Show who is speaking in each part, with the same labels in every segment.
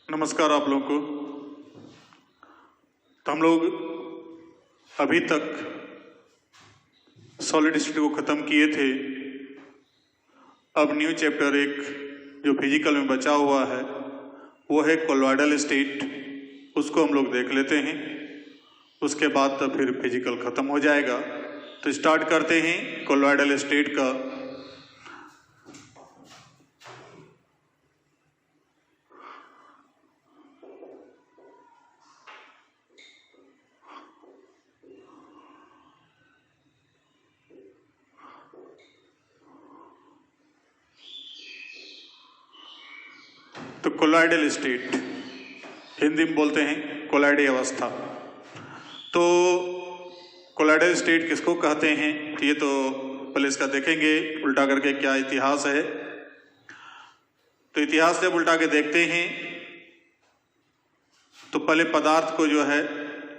Speaker 1: नमस्कार आप लोगों को। तो हम लोग अभी तक सॉलिडिसिटी को ख़त्म किए थे। अब न्यू चैप्टर एक जो फिजिकल में बचा हुआ है वो है कोलॉइडल स्टेट। उसको हम लोग देख लेते हैं, उसके बाद तो फिर फिजिकल ख़त्म हो जाएगा। तो स्टार्ट करते हैं कोलॉइडल स्टेट का। तो कोलॉइडल स्टेट हिंदी में बोलते हैं कोलॉइडल अवस्था। तो कोलॉइडल स्टेट किसको कहते हैं, तो ये तो पहले इसका देखेंगे उल्टा करके क्या इतिहास है। तो इतिहास जब उल्टा के देखते हैं तो पहले पदार्थ को जो है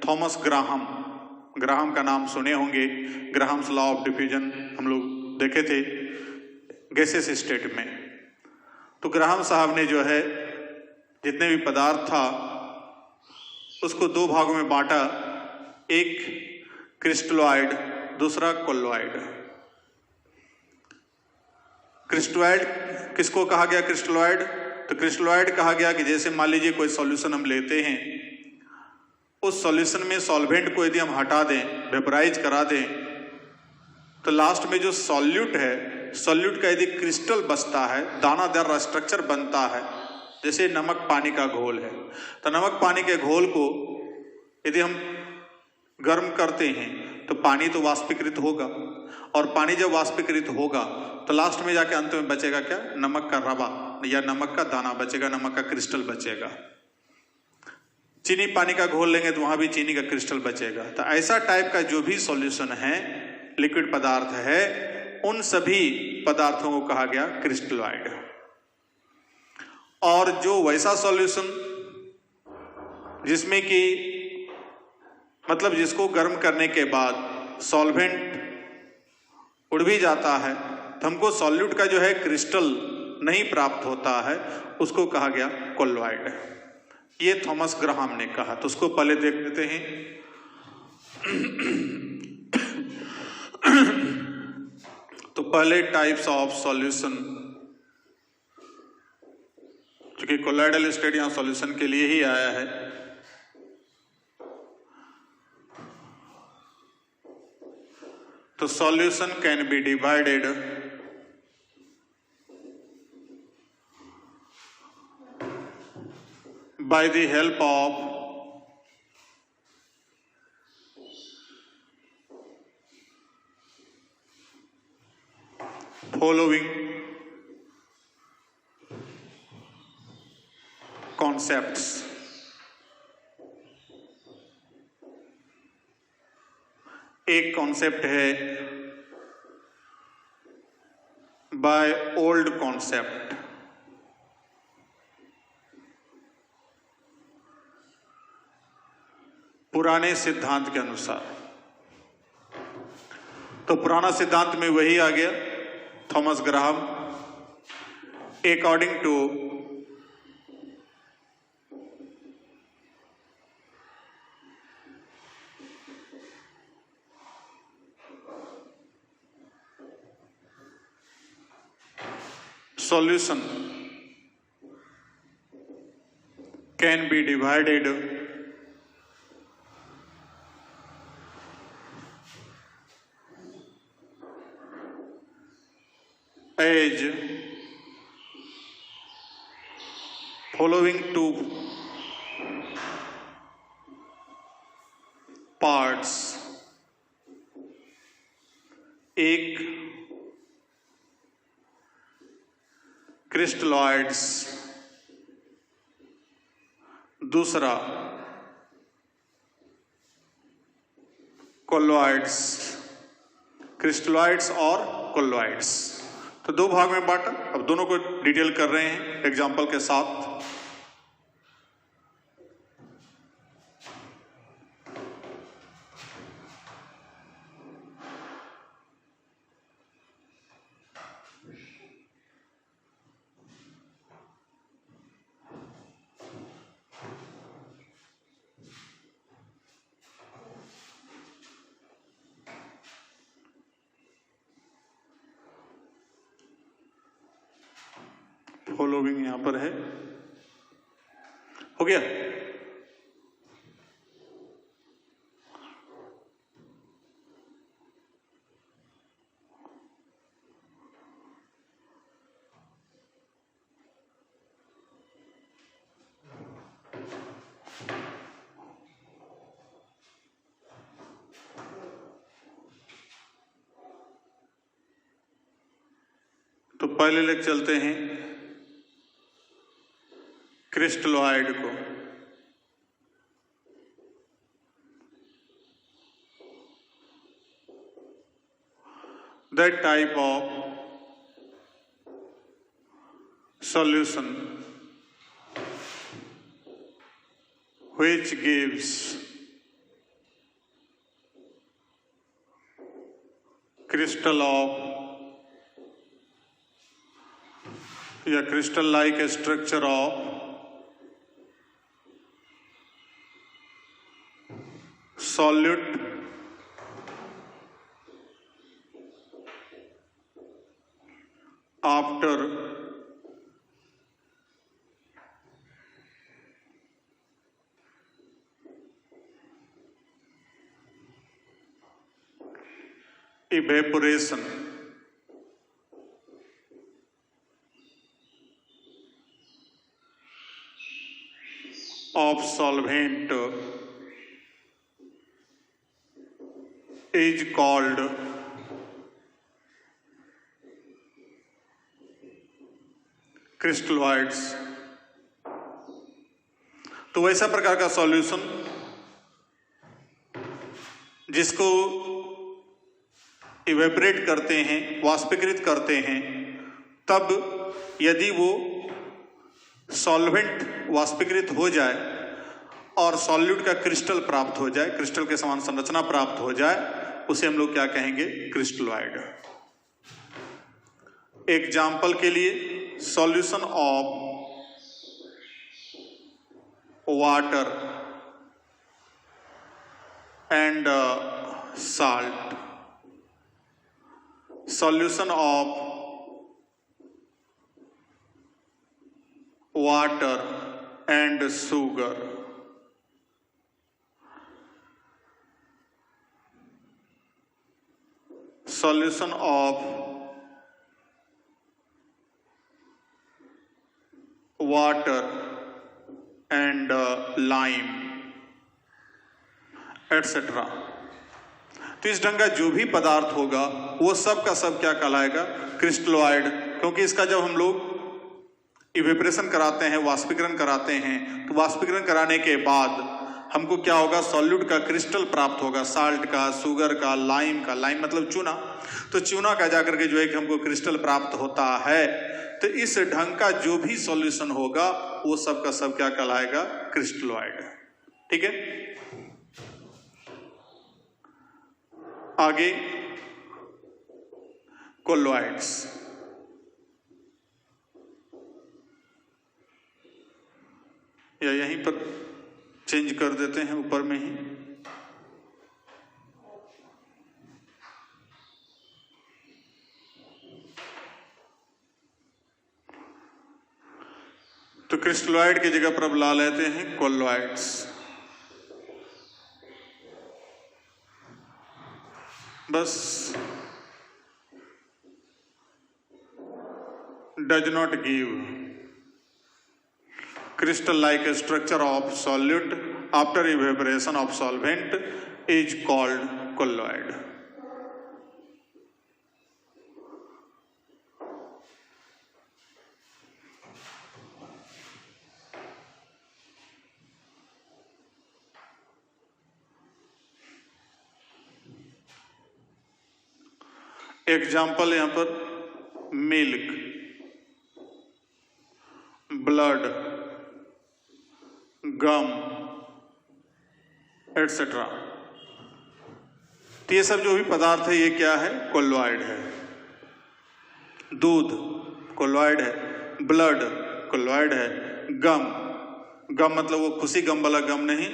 Speaker 1: थॉमस ग्राहम का नाम सुने होंगे। ग्राहम्स लॉ ऑफ डिफ्यूजन हम लोग देखे थे गैसेस स्टेट में। तो ग्राहम साहब ने जो है जितने भी पदार्थ था उसको दो भागों में बांटा, एक क्रिस्टलॉइड, दूसरा कोलॉइड। क्रिस्टलॉइड किसको कहा गया? क्रिस्टलॉइड तो क्रिस्टलॉइड कहा गया कि जैसे मान लीजिए कोई सॉल्यूशन हम लेते हैं, उस सॉल्यूशन में सॉल्वेंट को यदि हम हटा दें, वेपराइज करा दें, तो लास्ट में जो सॉल्यूट है, सॉल्यूट का यदि क्रिस्टल बचता है, दानादार स्ट्रक्चर बनता है, जैसे नमक पानी का घोल है। तो नमक पानी के घोल को यदि हम गर्म करते हैं तो पानी तो वाष्पीकृत होगा, और पानी जब वाष्पीकृत होगा तो लास्ट में जाके अंत में बचेगा क्या? नमक का रवा या नमक का दाना बचेगा, नमक का क्रिस्टल बचेगा। चीनी पानी का घोल लेंगे तो वहां भी चीनी का क्रिस्टल बचेगा। तो ऐसा टाइप का जो भी सॉल्यूशन है, लिक्विड पदार्थ है, उन सभी पदार्थों को कहा गया क्रिस्टलॉइड। और जो वैसा सॉल्यूशन जिसमें कि मतलब जिसको गर्म करने के बाद सॉल्वेंट उड़ भी जाता है, तो हमको सॉल्यूट का जो है क्रिस्टल नहीं प्राप्त होता है, उसको कहा गया कोलॉइड। ये थॉमस ग्राहम ने कहा। तो उसको पहले देख लेते हैं। तो पहले टाइप्स ऑफ सॉल्यूशन, क्योंकि कोलॉइडल स्टेट यहां सॉल्यूशन के लिए ही आया है। तो solution can be divided by the help of following concepts. एक कॉन्सेप्ट है बाय ओल्ड कॉन्सेप्ट। पुराने सिद्धांत के अनुसार। तो पुराना सिद्धांत में वही आ गया Thomas Graham. According to solution can be divided as following two parts। एक क्रिस्टलॉइड्स, दूसरा कोलॉइड्स। क्रिस्टलॉइड्स और कोलॉइड्स, तो दो भाग में बांटा। अब दोनों को डिटेल कर रहे हैं एग्जाम्पल के साथ। फॉलोइंग यहां पर है। हो गया? तो पहले लेकर चलते हैं क्रिस्टलॉइड को। That type of solution which gives crystal of या crystal like structure of solute after evaporation of solvent is called crystalloids. तो वैसा प्रकार का सॉल्यूशन जिसको इवेपोरेट करते हैं, वाष्पीकृत करते हैं, तब यदि वो सॉल्वेंट वाष्पीकृत हो जाए और सॉल्यूट का क्रिस्टल प्राप्त हो जाए, क्रिस्टल के समान संरचना प्राप्त हो जाए, उसे हम लोग क्या कहेंगे? क्रिस्टलॉइड। एग्जाम्पल के लिए solution of water and salt, solution of water and sugar, solution of water and lime etc. तो इस ढंग का जो भी पदार्थ होगा वो सब का सब क्या कहलाएगा? क्रिस्टलॉइड। क्योंकि इसका जब हम लोग इवेपोरेशन कराते हैं, वाष्पीकरण कराते हैं, तो वाष्पीकरण कराने के बाद हमको क्या होगा? सॉल्यूट का क्रिस्टल प्राप्त होगा, साल्ट का, शुगर का, लाइम का। लाइम मतलब चूना। तो चूना का जाकर के जो है कि हमको क्रिस्टल प्राप्त होता है। तो इस ढंग का जो भी सॉल्यूशन होगा वो सब का सब क्या कहलाएगा? क्रिस्टलॉइड। ठीक है, आगे कोलोइड्स। या यहीं पर चेंज कर देते हैं ऊपर में ही। तो क्रिस्टलॉइड की जगह पर अब ला लेते हैं कोलोइड्स। बस does not give crystal like structure of solute after evaporation of solvent is called colloid. Example यहां पर मिल्क, ब्लड, गम एटसेट्रा। तो ये सब जो भी पदार्थ है ये क्या है? कोलोइड है। दूध कोलोइड है, ब्लड कोलोइड है, गम मतलब वो खुशी गम वाला गम नहीं,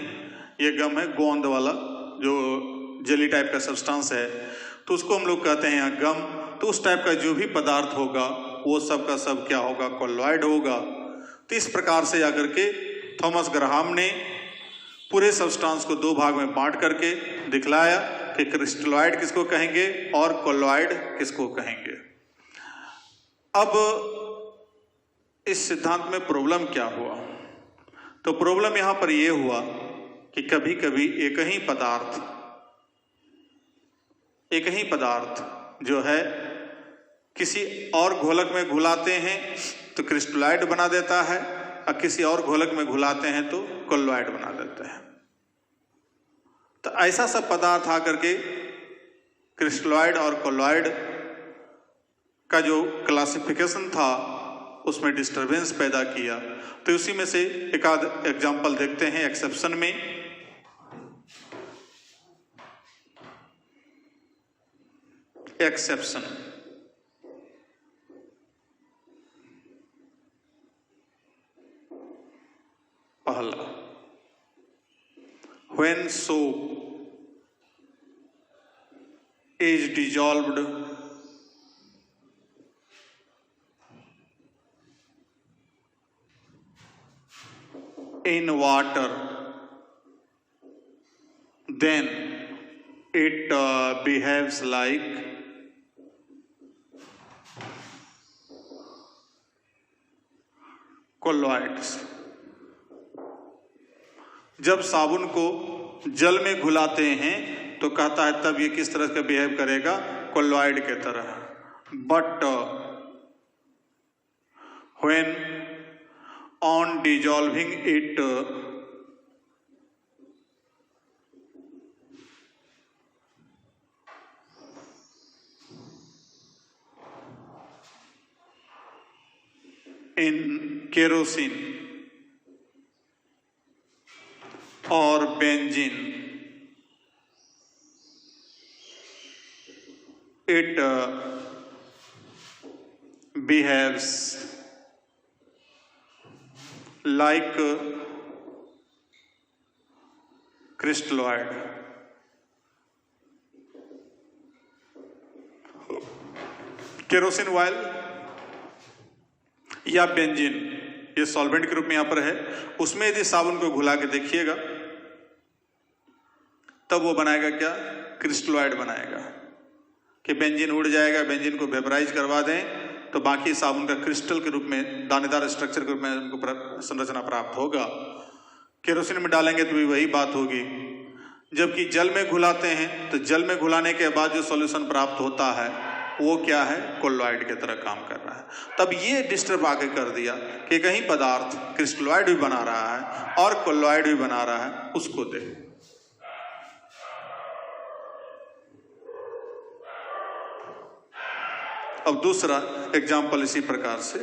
Speaker 1: ये गम है गोंद वाला, जो जेली टाइप का सब्सटेंस है, तो उसको हम लोग कहते हैं यहाँ गम। तो उस टाइप का जो भी पदार्थ होगा वो सब का सब क्या होगा, कोलॉइड होगा। तो इस प्रकार से आकर के थॉमस ग्राहम ने पूरे सब्सटेंस को दो भाग में बांट करके दिखलाया कि क्रिस्टलॉइड किसको कहेंगे और कोलॉइड किसको कहेंगे। अब इस सिद्धांत में प्रॉब्लम क्या हुआ, तो प्रॉब्लम यहां पर यह हुआ कि कभी कभी एक ही पदार्थ जो है किसी और घोलक में घुलाते हैं तो क्रिस्टलॉइड बना देता है, और किसी और घोलक में घुलाते हैं तो कोलॉइड बना देते हैं। तो ऐसा सब पदार्थ आकर के क्रिस्टलॉइड और कोलॉइड का जो क्लासिफिकेशन था उसमें डिस्टरबेंस पैदा किया। तो उसी में से एक आध एग्जाम्पल देखते हैं एक्सेप्शन में। एक्सेप्शन, पहला, when soap is dissolved in water, then it behaves like colloids। जब साबुन को जल में घुलाते हैं तो कहता है तब ये किस तरह का बिहेव करेगा, कोलॉइड के तरह। But when on dissolving it in kerosene और benzene, it behaves like crystalloid। Kerosene oil या बेंजीन ये सॉल्वेंट के रूप में यहां पर है, उसमें यदि साबुन को घुला के देखिएगा तब वो बनाएगा क्या, क्रिस्टलॉइड बनाएगा। कि बेंजीन उड़ जाएगा, बेंजीन को वेपराइज करवा दें तो बाकी साबुन का क्रिस्टल के रूप में, दानेदार स्ट्रक्चर के रूप में उनको संरचना प्राप्त होगा। केरोसिन में डालेंगे तो भी वही बात होगी। जबकि जल में घुलाते हैं तो जल में घुलाने के बाद जो सॉल्यूशन प्राप्त होता है वो क्या है, कोलॉइड की तरह काम कर रहा है। तब ये डिस्टर्ब आके कर दिया कि कहीं पदार्थ क्रिस्टलॉइड भी बना रहा है और कोलॉइड भी बना रहा है, उसको दे। अब दूसरा एग्जाम्पल इसी प्रकार से,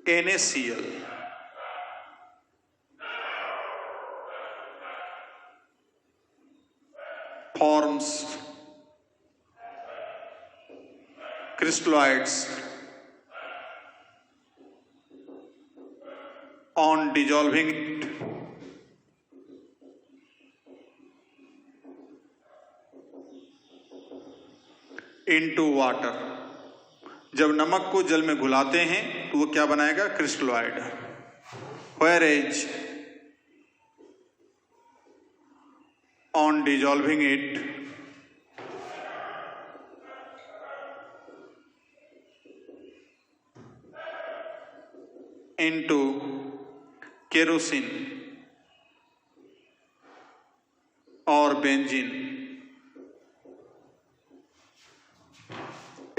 Speaker 1: NaCl forms crystalloids on dissolving it into water। जब नमक को जल में घुलाते हैं तो वो क्या बनाएगा, crystalloid. whereas on dissolving it into kerosene or benzene,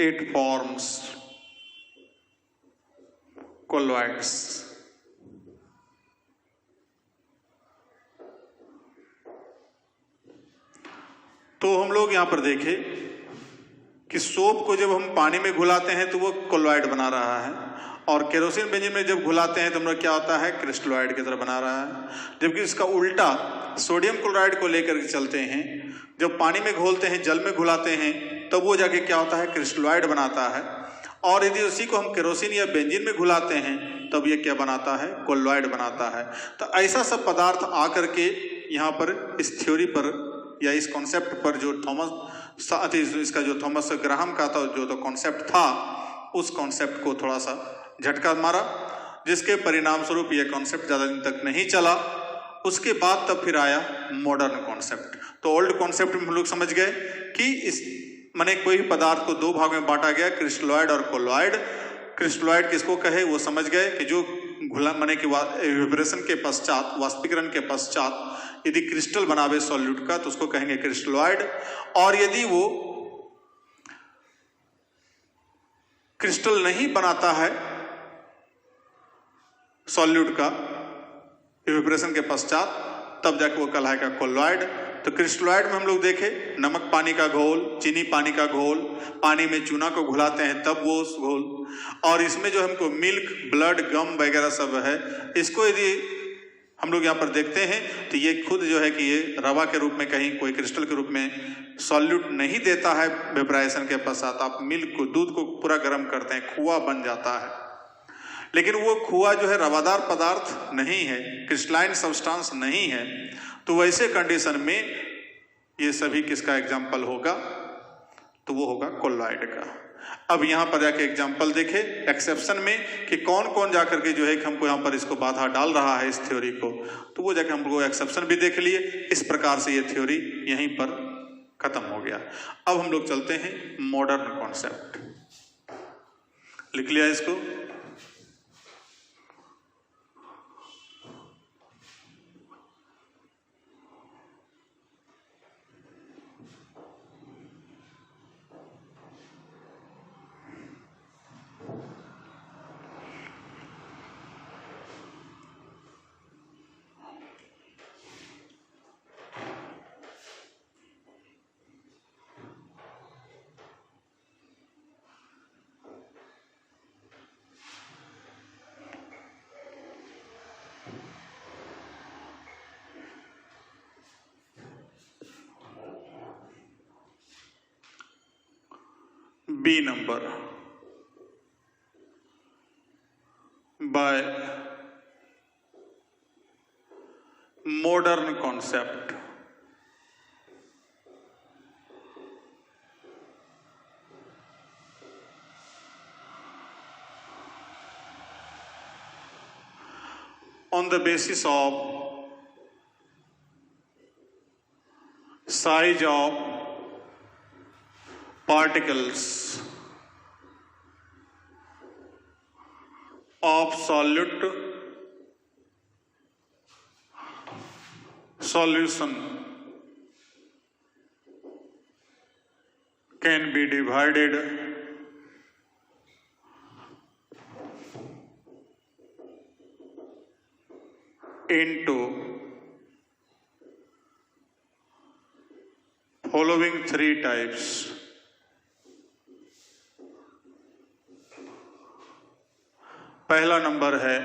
Speaker 1: it forms colloids। तो हम लोग यहां पर देखें कि सोप को जब हम पानी में घुलाते हैं तो वो कोलॉइड बना रहा है, और केरोसिन बेंजीन में जब घुलाते हैं तो हम लोग क्या होता है, क्रिस्टलॉइड की तरह बना रहा है। जबकि इसका उल्टा सोडियम क्लोराइड को लेकर के चलते हैं, जब पानी में घोलते हैं, जल में घुलाते हैं, तब वो जाके क्या होता है, क्रिस्टलॉइड बनाता है। और यदि उसी को हम केरोसिन या बेंजीन में घुलाते हैं तब ये क्या बनाता है, कोलॉइड बनाता है। तो ऐसा सब पदार्थ आकर के यहाँ पर इस थ्योरी पर या इस कॉन्सेप्ट पर जो इसका जो थॉमस ग्राहम का था जो तो कॉन्सेप्ट था उस कॉन्सेप्ट को थोड़ा सा झटका मारा, जिसके परिणाम स्वरूप यह कॉन्सेप्ट ज़्यादा दिन तक नहीं चला। उसके बाद तब फिर आया मॉडर्न कॉन्सेप्ट। तो ओल्ड कॉन्सेप्ट में हम लोग समझ गए कि इस माने कोई पदार्थ को दो भाग में बांटा गया, क्रिस्टलॉइड और कोलॉइड। क्रिस्टलॉइड किसको कहे वो समझ गए कि जो घुला माने कि इवेपोरेशन के पश्चात, वाष्पीकरण के पश्चात यदि क्रिस्टल बनावे सॉल्यूट का तो उसको कहेंगे क्रिस्टलॉइड। और यदि वो क्रिस्टल नहीं बनाता है सॉल्यूट का इवेपोरेशन के पश्चात, तब जाके वो कहलाएगा कोलॉइड। तो क्रिस्टलॉइड में हम लोग देखे नमक पानी का घोल, चीनी पानी का घोल, पानी में चूना को घुलाते हैं तब वो घोल। और इसमें जो हमको मिल्क, ब्लड, गम वगैरह सब है, इसको यदि हम लोग यहाँ पर देखते हैं तो ये खुद जो है कि ये रवा के रूप में, कहीं कोई क्रिस्टल के रूप में सॉल्यूट नहीं देता है वेपोराइजेशन के पश्चात। आप मिल्क को, दूध को पूरा गर्म करते हैं, खोआ बन जाता है, लेकिन वो खोआ जो है रवादार पदार्थ नहीं है, क्रिस्टलाइन सब्सटेंस नहीं है। तो वैसे कंडीशन में ये सभी किसका एग्जाम्पल होगा, तो वो होगा कोलॉइड का। अब यहाँ पर जाके एग्जाम्पल देखे एक्सेप्शन में कि कौन कौन जाकर के जो है कि हमको यहाँ पर इसको बाधा डाल रहा है इस थ्योरी को, तो वो जाके हमको एक्सेप्शन भी देख लिए। इस प्रकार से ये थ्योरी यहीं पर खत्म हो गया। अब हम लोग चलते हैं मॉडर्न कॉन्सेप्ट। लिख लिया इसको। B number by modern concept. On the basis of size of particles of solute solution can be divided into following three types. पहला नंबर है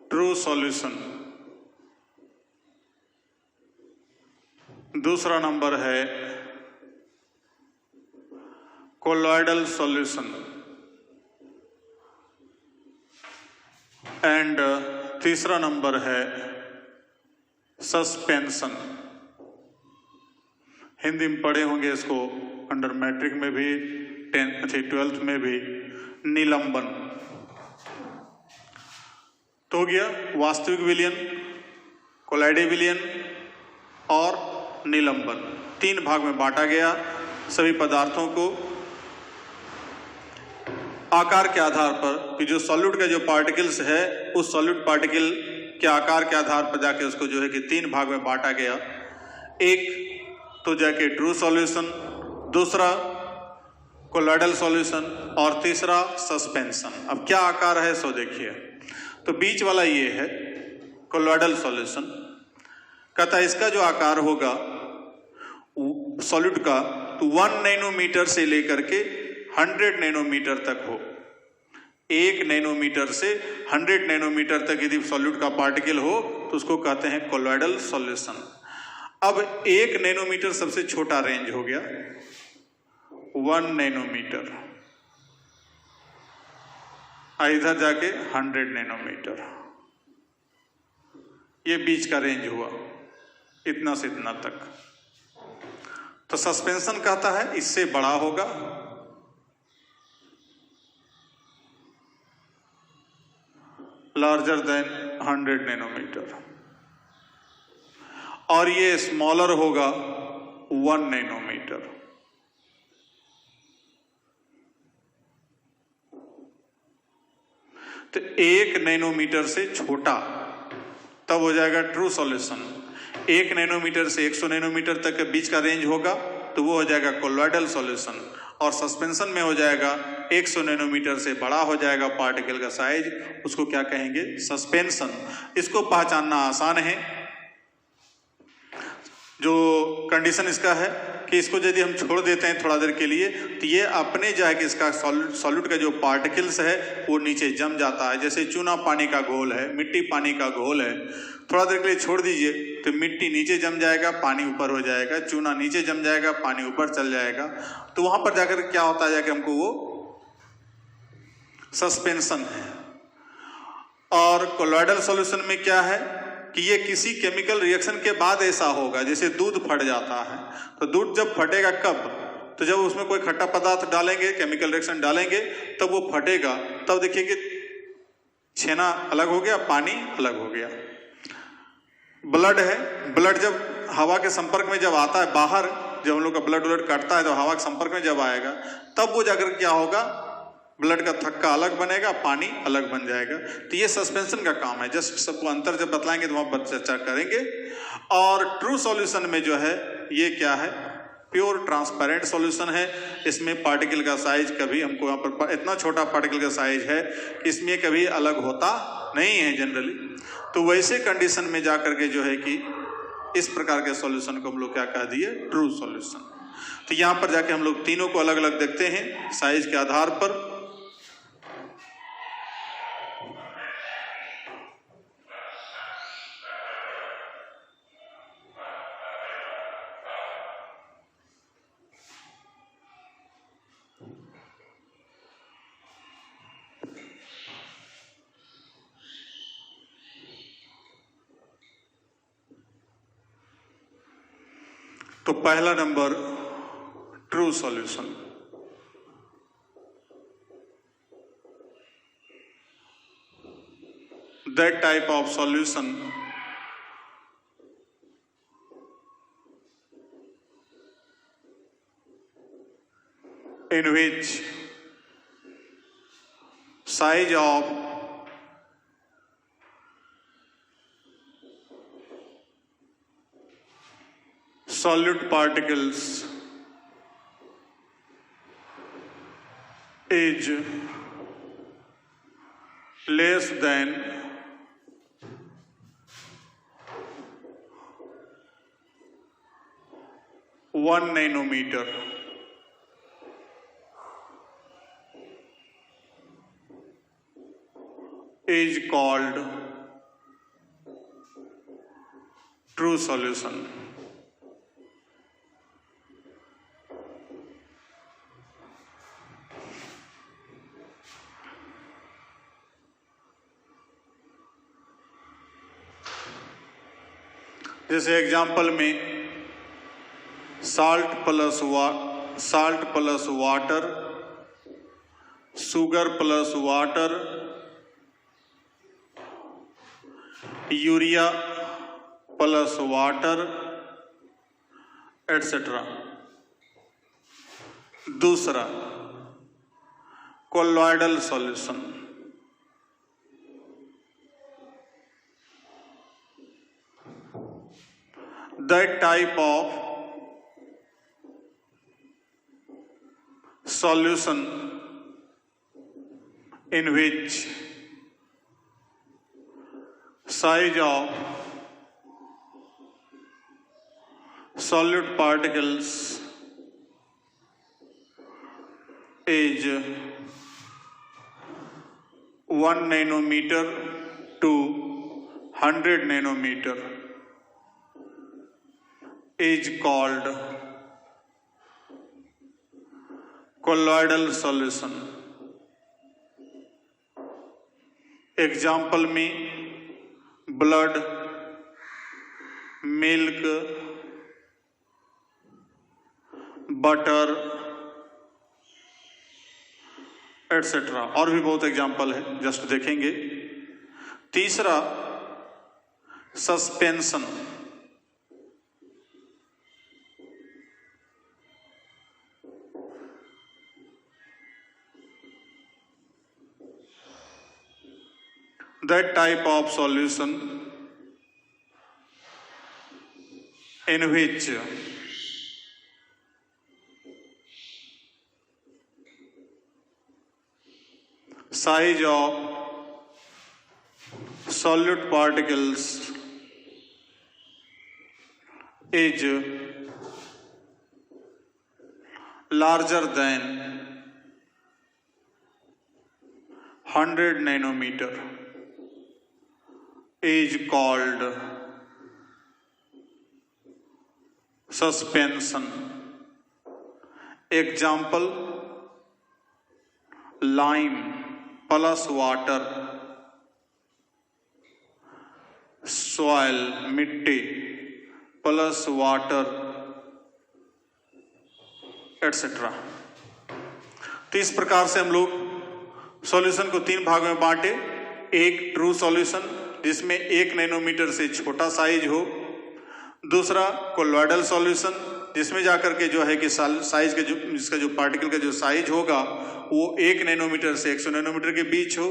Speaker 1: ट्रू सॉल्यूशन, दूसरा नंबर है कोलॉइडल सॉल्यूशन एंड तीसरा number है suspension. Hindi में पढ़े होंगे इसको अंडर मैट्रिक में भी, 12th में भी, निलंबन। तो हो गया वास्तविक विलयन, कोलॉइडल विलयन और निलंबन। तीन भाग में बांटा गया सभी पदार्थों को आकार के आधार पर कि जो सॉल्यूट का जो पार्टिकल्स है उस सॉल्यूट पार्टिकल के आकार के आधार पर जाके उसको जो है कि तीन भाग में बांटा गया। एक तो जाके ट्रू सॉल्यूशन, दूसरा कोलॉइडल सॉल्यूशन और तीसरा सस्पेंशन। अब क्या आकार है सो देखिए। तो बीच वाला ये है कोलॉइडल सॉल्यूशन, कहता है इसका जो आकार होगा सॉल्यूट का तो 1 नैनोमीटर से लेकर के 100 नैनोमीटर तक हो। 1 नैनोमीटर से 100 नैनोमीटर तक यदि सॉल्यूट का पार्टिकल हो तो उसको कहते हैं कोलॉइडल सॉल्यूशन। अब 1 नैनोमीटर सबसे छोटा रेंज हो गया, 1 नैनोमीटर, इधर जाके 100 नैनोमीटर, ये बीच का रेंज हुआ इतना से इतना तक। तो सस्पेंशन कहता है इससे बड़ा होगा लार्जर देन 100 नैनोमीटर, और ये स्मॉलर होगा 1 नैनोमीटर। तो 1 नैनोमीटर से छोटा तब हो जाएगा ट्रू सॉल्यूशन। 1 नैनोमीटर से 100 नैनोमीटर तक के बीच का रेंज होगा तो वो हो जाएगा कोलॉइडल सॉल्यूशन। और सस्पेंशन में हो जाएगा 100 नैनोमीटर से बड़ा हो जाएगा पार्टिकल का साइज, उसको क्या कहेंगे? सस्पेंशन। इसको पहचानना आसान है। जो कंडीशन इसका है कि इसको यदि हम छोड़ देते हैं थोड़ा देर के लिए तो ये अपने जो है कि इसका सॉल्यूट का जो पार्टिकल्स है वो नीचे जम जाता है। जैसे चूना पानी का घोल है, मिट्टी पानी का घोल है, थोड़ा देर के लिए छोड़ दीजिए तो मिट्टी नीचे जम जाएगा, पानी ऊपर हो जाएगा, चूना नीचे जम जाएगा, पानी ऊपर चल जाएगा। तो वहां पर जाकर क्या होता है कि हमको वो सस्पेंशन है। और कोलॉइडल सॉल्यूशन में क्या है कि ये किसी केमिकल रिएक्शन के बाद ऐसा होगा। जैसे दूध फट जाता है तो दूध जब फटेगा कब? तो जब उसमें कोई खट्टा पदार्थ डालेंगे, केमिकल रिएक्शन डालेंगे, तब वो फटेगा। तब देखिए कि छेना अलग हो गया, पानी अलग हो गया। ब्लड है, ब्लड जब हवा के संपर्क में जब आता है बाहर, जब हम लोग का ब्लड कटता है तो हवा के संपर्क में जब आएगा तब वो जाकर क्या होगा? ब्लड का थक्का अलग बनेगा, पानी अलग बन जाएगा। तो ये सस्पेंशन का काम है। जस्ट सबको अंतर जब बतलाएंगे तो वहां पर चर्चा करेंगे। और ट्रू सॉल्यूशन में जो है ये क्या है? प्योर ट्रांसपेरेंट सॉल्यूशन है। इसमें पार्टिकल का साइज कभी हमको यहाँ पर इतना छोटा पार्टिकल का साइज है, इसमें कभी अलग होता नहीं है जनरली। तो वैसे कंडीशन में जाकर के जो है कि इस प्रकार के सॉल्यूशन को हम लोग क्या कह दिए? True solution. तो यहाँ पर जाके हम लोग तीनों को अलग अलग देखते हैं साइज के आधार पर। तो पहला number true solution. That type of solution in which size of solute particles is less than 1 nanometer is called true solution. जैसे एग्जाम्पल में salt plus water, sugar plus water, urea plus water etcetera. दूसरा colloidal solution. That type of solution in which size of solute particles is 1 nanometer to 100 nanometer is called colloidal solution। Example में blood, milk, butter etcetera, और भी बहुत example है, just देखेंगे। तीसरा suspension, that type of solution in which size of solute particles is larger than 100 nanometer is called suspension. Example, lime plus water, soil मिट्टी plus water etcetera. तो इस प्रकार से हम लोग सॉल्यूशन को तीन भागों में बांटे। एक ट्रू सॉल्यूशन जिसमें 1 नैनोमीटर से छोटा साइज हो, दूसरा कोलॉइडल सॉल्यूशन जिसमें जाकर के जो है कि साइज के जो इसका जो पार्टिकल का जो साइज होगा वो 1 नैनोमीटर से 100 नैनोमीटर के बीच हो,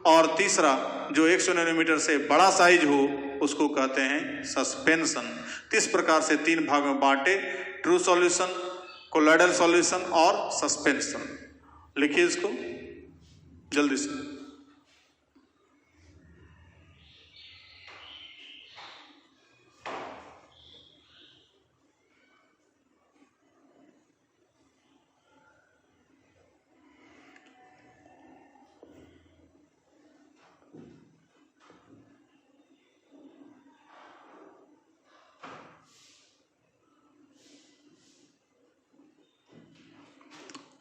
Speaker 1: और तीसरा जो 100 नैनोमीटर से बड़ा साइज हो उसको कहते हैं सस्पेंशन। तो इस प्रकार से तीन भागों में बांटे, ट्रू सॉल्यूशन, कोलॉइडल सॉल्यूशन और सस्पेंशन। लिखिए इसको जल्दी से।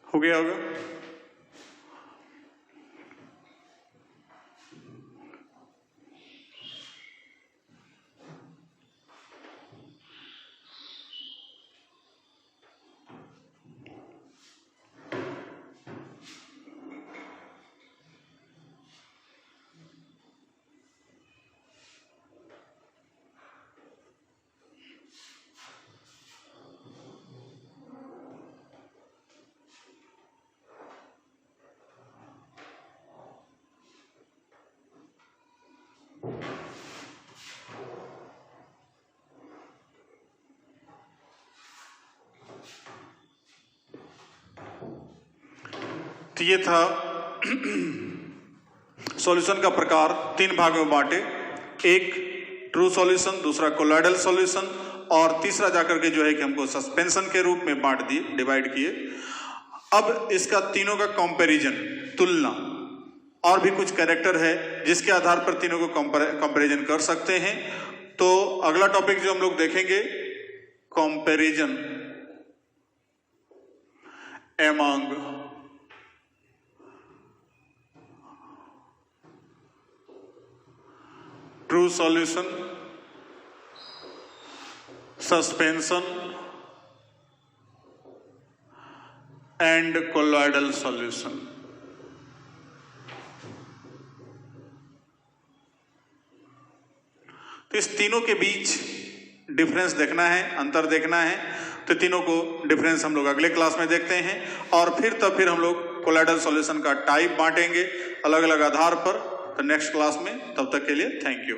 Speaker 1: हो गया होगा? तो ये था सॉल्यूशन का प्रकार, तीन भागों में बांटे। एक ट्रू सॉल्यूशन, दूसरा कोलॉइडल सॉल्यूशन, और तीसरा जाकर के जो है कि हमको सस्पेंशन के रूप में बांट दिए, डिवाइड किए। अब इसका तीनों का कंपैरिजन, तुलना, और भी कुछ कैरेक्टर है जिसके आधार पर तीनों को कंपैरिजन कर सकते हैं। तो अगला टॉपिक जो हम लोग देखेंगे, comparison among true solution, suspension and colloidal solution. तो इस तीनों के बीच डिफरेंस देखना है, अंतर देखना है। तो तीनों को डिफरेंस हम लोग अगले क्लास में देखते हैं, और फिर हम लोग कोलॉइडल सॉल्यूशन का टाइप बांटेंगे अलग अलग आधार पर। तो नेक्स्ट क्लास में, तब तक के लिए थैंक यू।